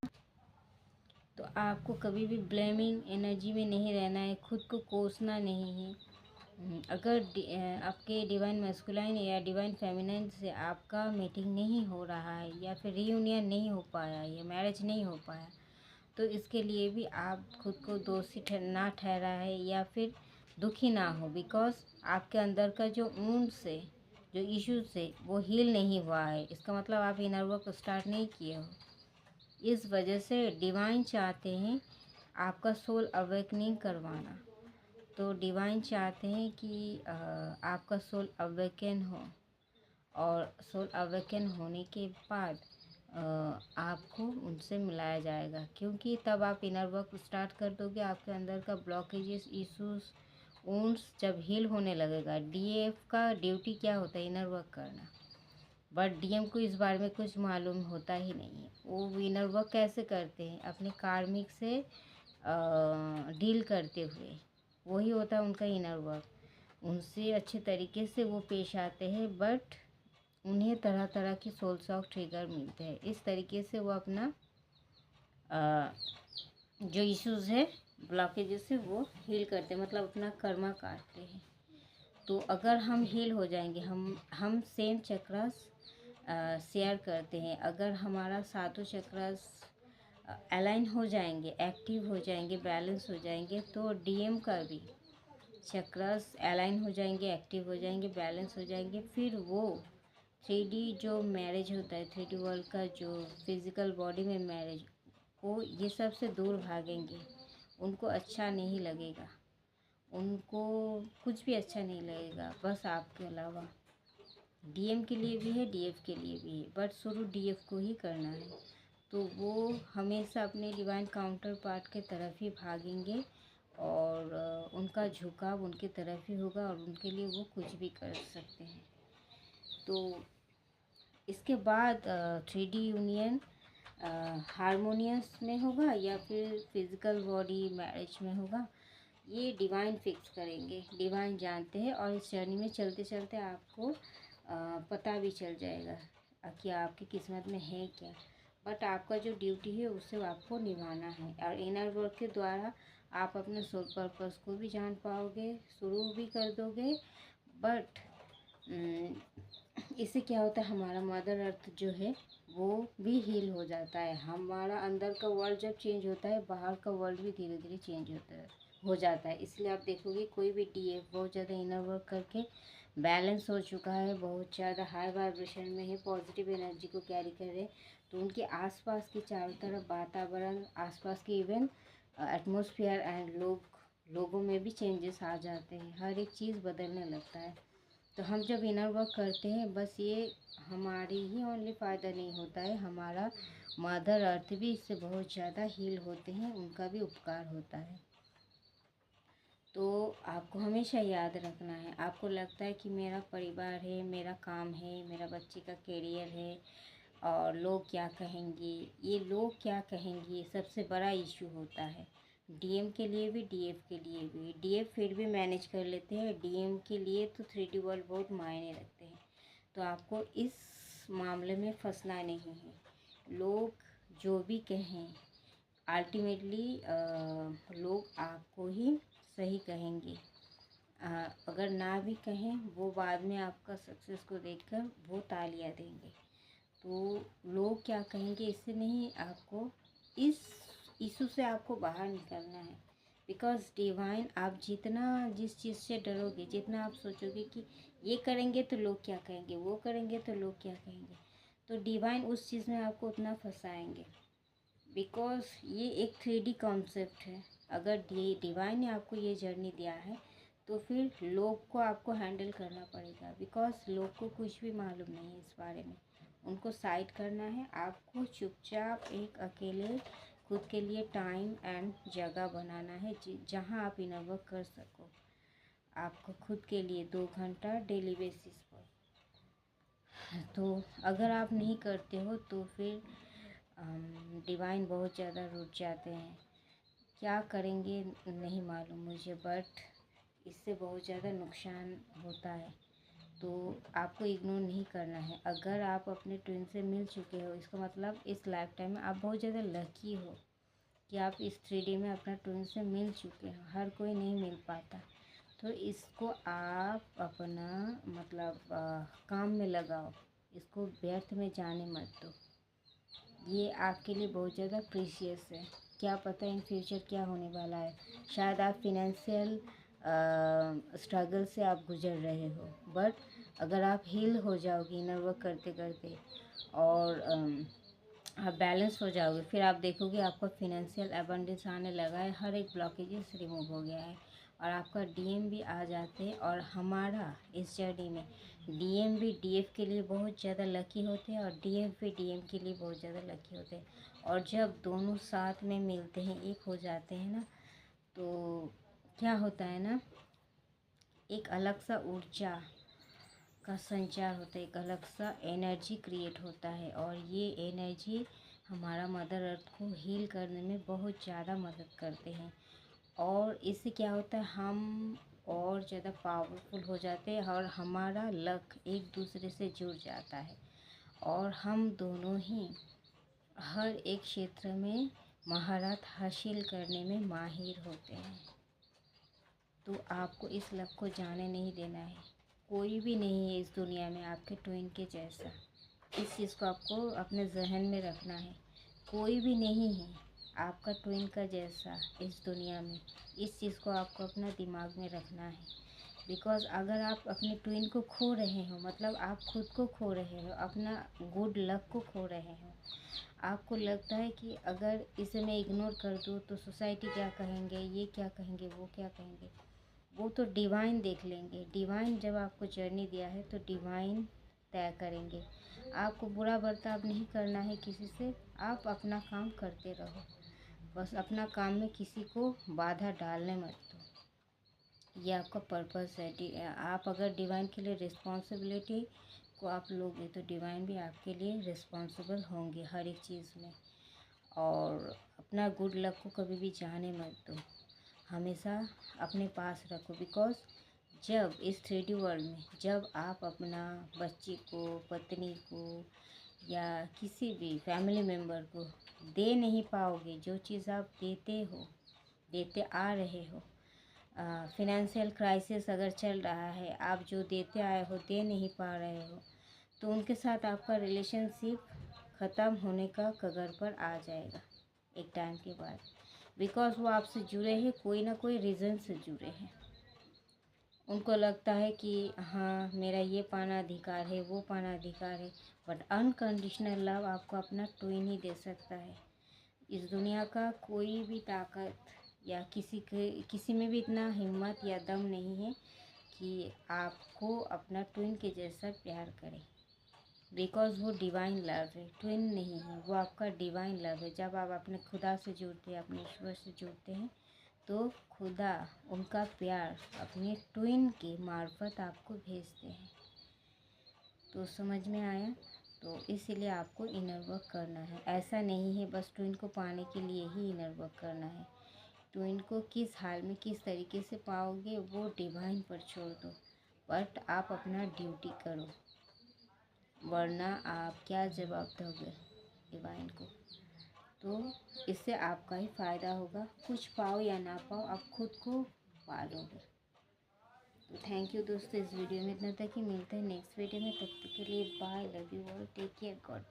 तो आपको कभी भी ब्लेमिंग एनर्जी में नहीं रहना है, खुद को कोसना नहीं है। अगर आपके डिवाइन मैस्कुलाइन या डिवाइन फेमिनाइन से आपका मीटिंग नहीं हो रहा है या फिर रीयूनियन नहीं हो पाया या मैरिज नहीं हो पाया, तो इसके लिए भी आप खुद को दोषी ना ठहराए या फिर दुखी ना हो, बिकॉज आपके अंदर का जो ऊंड से जो इश्यूज से वो हील नहीं हुआ है। इसका मतलब आप इनर वर्क स्टार्ट नहीं किए हो। इस वजह से डिवाइन चाहते हैं आपका सोल अवेकनिंग करवाना। तो डिवाइन चाहते हैं कि आपका सोल अवेकन हो, और सोल अवेकन होने के बाद आपको उनसे मिलाया जाएगा, क्योंकि तब आप इनर वर्क स्टार्ट कर दोगे। आपके अंदर का ब्लॉकेजेस, इश्यूज, वुंड्स जब हील होने लगेगा। डीएफ का ड्यूटी क्या होता है? इनर वर्क करना। बट डीएम को इस बारे में कुछ मालूम होता ही नहीं है। वो इनर वर्क कैसे करते हैं? अपने कार्मिक से डील करते हुए, वही होता है उनका इनर वर्क। उनसे अच्छे तरीके से वो पेश आते हैं, बट उन्हें तरह तरह की सोल शॉक ट्रिगर मिलते हैं। इस तरीके से वो अपना जो इश्यूज़ है, ब्लॉकेजेस से वो हील करते हैं, मतलब अपना कर्मा काटते हैं। तो अगर हम हील हो जाएंगे, हम सेम चक्रास शेयर करते हैं। अगर हमारा सातों चक्रास अलाइन हो जाएंगे, एक्टिव हो जाएंगे, बैलेंस हो जाएंगे, तो डीएम का भी चक्रास अलाइन हो जाएंगे, एक्टिव हो जाएंगे, बैलेंस हो जाएंगे। फिर वो 3D जो मैरिज होता है, 3D वर्ल्ड का जो फिज़िकल बॉडी में मैरिज, वो ये सब से दूर भागेंगे। उनको अच्छा नहीं लगेगा, उनको कुछ भी अच्छा नहीं लगेगा, बस आपके अलावा। डीएम के लिए भी है, डीएफ के लिए भी है, बट शुरू डीएफ को ही करना है। तो वो हमेशा अपने डिवाइन काउंटर पार्ट के तरफ ही भागेंगे, और उनका झुकाव उनकी तरफ ही होगा, और उनके लिए वो कुछ भी कर सकते हैं। तो इसके बाद 3D यूनियन हारमोनियस में होगा या फिर फिज़िकल बॉडी मैरिज में होगा, ये डिवाइन फिक्स करेंगे। डिवाइन जानते हैं, और इस जर्नी में चलते चलते आपको पता भी चल जाएगा कि आपकी किस्मत में है क्या। बट आपका जो ड्यूटी है उसे आपको निभाना है, और इनर वर्क के द्वारा आप अपने सोल पर्पस को भी जान पाओगे, शुरू भी कर दोगे। बट इससे क्या होता है, हमारा मदर अर्थ जो है वो भी हील हो जाता है। हमारा अंदर का वर्ल्ड जब चेंज होता है, बाहर का वर्ल्ड भी धीरे धीरे चेंज हो जाता है। इसलिए आप देखोगे कोई भी डीएफ बहुत ज़्यादा इनर वर्क करके बैलेंस हो चुका है, बहुत ज़्यादा हाई वाइब्रेशन में है, पॉजिटिव एनर्जी को कैरी कर रहे हैं, तो उनके आसपास के चारों तरफ वातावरण, आसपास के इवन एटमॉस्फेयर एंड लोगों में भी चेंजेस आ जाते हैं। हर एक चीज़ बदलने लगता है। तो हम जब इनर वर्क करते हैं, बस ये हमारी ही ओनली फ़ायदा नहीं होता है, हमारा मदर अर्थ भी इससे बहुत ज़्यादा हील होते हैं, उनका भी उपकार होता है। तो आपको हमेशा याद रखना है। आपको लगता है कि मेरा परिवार है, मेरा काम है, मेरा बच्चे का करियर है, और लोग क्या कहेंगे, ये लोग क्या कहेंगे सबसे बड़ा इशू होता है। डीएम के लिए भी, डीएफ के लिए भी। डीएफ फिर भी मैनेज कर लेते हैं, डीएम के लिए तो 3D वर्ल्ड बहुत मायने रखते हैं। तो आपको इस मामले में फंसना नहीं है। लोग जो भी कहें, अल्टीमेटली लोग आपको ही सही कहेंगे। अगर ना भी कहें, वो बाद में आपका सक्सेस को देखकर वो तालियां देंगे। तो लोग क्या कहेंगे इससे नहीं, आपको इस इशू से आपको बाहर निकलना है। बिकॉज डिवाइन, आप जितना जिस चीज़ से डरोगे, जितना आप सोचोगे कि ये करेंगे तो लोग क्या कहेंगे, वो करेंगे तो लोग क्या कहेंगे, तो डिवाइन उस चीज़ में आपको उतना फंसाएंगे। बिकॉज ये एक 3D कॉन्सेप्ट है। अगर ये डिवाइन ने आपको ये जर्नी दिया है, तो फिर लोग को आपको हैंडल करना पड़ेगा। बिकॉज लोग को कुछ भी मालूम नहीं है इस बारे में, उनको साइड करना है। आपको चुपचाप एक अकेले खुद के लिए टाइम एंड जगह बनाना है, जहाँ आप इनर वर्क कर सको। आपको खुद के लिए 2 घंटा डेली बेसिस पर तो अगर आप नहीं करते हो तो फिर डिवाइन बहुत ज़्यादा रूठ जाते हैं। क्या करेंगे नहीं मालूम मुझे, बट इससे बहुत ज़्यादा नुकसान होता है। तो आपको इग्नोर नहीं करना है। अगर आप अपने ट्विन से मिल चुके हो, इसका मतलब इस लाइफ टाइम में आप बहुत ज़्यादा लकी हो कि आप इस 3D में अपना ट्विन से मिल चुके हो। हर कोई नहीं मिल पाता। तो इसको आप अपना मतलब काम में लगाओ, इसको व्यर्थ में जाने मत दो। ये आपके लिए बहुत ज़्यादा प्रीशियस है। क्या पता इन फ्यूचर क्या होने वाला है। शायद आप फिनेंशियल स्ट्रगल से आप गुजर रहे हो, बट अगर आप हील हो जाओगे इनर वर्क करते करते और आप बैलेंस हो जाओगे, फिर आप देखोगे आपका फिनेंशियल अबंडेंस आने लगा है, हर एक ब्लॉकेजेस रिमूव हो गया है और आपका डीएम भी आ जाते हैं। और हमारा इस जर्नी में डीएम भी डीएफ के लिए बहुत ज़्यादा लकी होते हैं और डीएफ भी डीएम के लिए बहुत ज़्यादा लकी होते हैं। और जब दोनों साथ में मिलते हैं, एक हो जाते हैं ना, तो क्या होता है ना, एक अलग सा ऊर्जा का संचार होता है, एक अलग सा एनर्जी क्रिएट होता है। और ये एनर्जी हमारा मदर अर्थ को हील करने में बहुत ज़्यादा मदद करते हैं। और इससे क्या होता है, हम और ज़्यादा पावरफुल हो जाते हैं और हमारा लक एक दूसरे से जुड़ जाता है और हम दोनों ही हर एक क्षेत्र में महारत हासिल करने में माहिर होते हैं। तो आपको इस लक को जाने नहीं देना है। कोई भी नहीं है इस दुनिया में आपके ट्विन के जैसा। इस चीज़ को आपको अपने जहन में रखना है। कोई भी नहीं है आपका ट्विन का जैसा इस दुनिया में। इस चीज़ को आपको अपना दिमाग में रखना है। बिकॉज़ अगर आप अपने ट्विन को खो रहे हो, मतलब आप खुद को खो रहे हो, अपना गुड लक को खो रहे हो। आपको लगता है कि अगर इसे मैं इग्नोर कर दूँ तो सोसाइटी क्या कहेंगे, ये क्या कहेंगे, वो क्या कहेंगे। वो तो डिवाइन देख लेंगे। डिवाइन जब आपको जर्नी दिया है तो डिवाइन तय करेंगे। आपको बुरा बर्ताव नहीं करना है किसी से। आप अपना काम करते रहो, बस अपना काम में किसी को बाधा डालने मत दो। ये आपका पर्पस है। आप अगर डिवाइन के लिए रिस्पॉन्सिबिलिटी को आप लोगे तो डिवाइन भी आपके लिए रिस्पॉन्सिबल होंगे हर एक चीज़ में। और अपना गुड लक को कभी भी जाने मत दो, हमेशा अपने पास रखो। बिकॉज़ जब इस 3D वर्ल्ड में जब आप अपना बच्चे को, पत्नी को या किसी भी फैमिली मेम्बर को दे नहीं पाओगे जो चीज़ आप देते आ रहे हो, फिनेंशियल क्राइसिस अगर चल रहा है, आप जो देते आए हो दे नहीं पा रहे हो, तो उनके साथ आपका रिलेशनशिप ख़त्म होने का कगार पर आ जाएगा एक टाइम के बाद। बिकॉज़ वो आपसे जुड़े हैं, कोई ना कोई रीज़न से जुड़े हैं। उनको लगता है कि हाँ मेरा ये पाना अधिकार है, वो पाना अधिकार है। बट अनकंडीशनल लव आपको अपना ट्विन ही दे सकता है। इस दुनिया का कोई भी ताकत या किसी में भी इतना हिम्मत या दम नहीं है कि आपको अपना ट्विन के जैसा प्यार करे। बिकॉज़ वो डिवाइन लव है, ट्विन नहीं है, वो आपका डिवाइन लव है। जब आप अपने खुदा से जुड़ते हैं, अपने ईश्वर से जुड़ते हैं, तो खुदा उनका प्यार अपने ट्विन के मार्फत आपको भेजते हैं। तो समझ में आया। तो इसीलिए आपको इनर वर्क करना है। ऐसा नहीं है बस ट्विन को पाने के लिए ही इनर वर्क करना है। ट्विन को किस हाल में किस तरीके से पाओगे वो डिवाइन पर छोड़ दो, बट आप अपना ड्यूटी करो, वरना आप क्या जवाब दोगे डिवाइन को। तो इससे आपका ही फ़ायदा होगा। कुछ पाओ या ना पाओ, आप खुद को पालोगे। तो थैंक यू दोस्तों, इस वीडियो में इतना तक ही। मिलते हैं नेक्स्ट वीडियो में, तब तक के लिए bye, love you all, take care, God.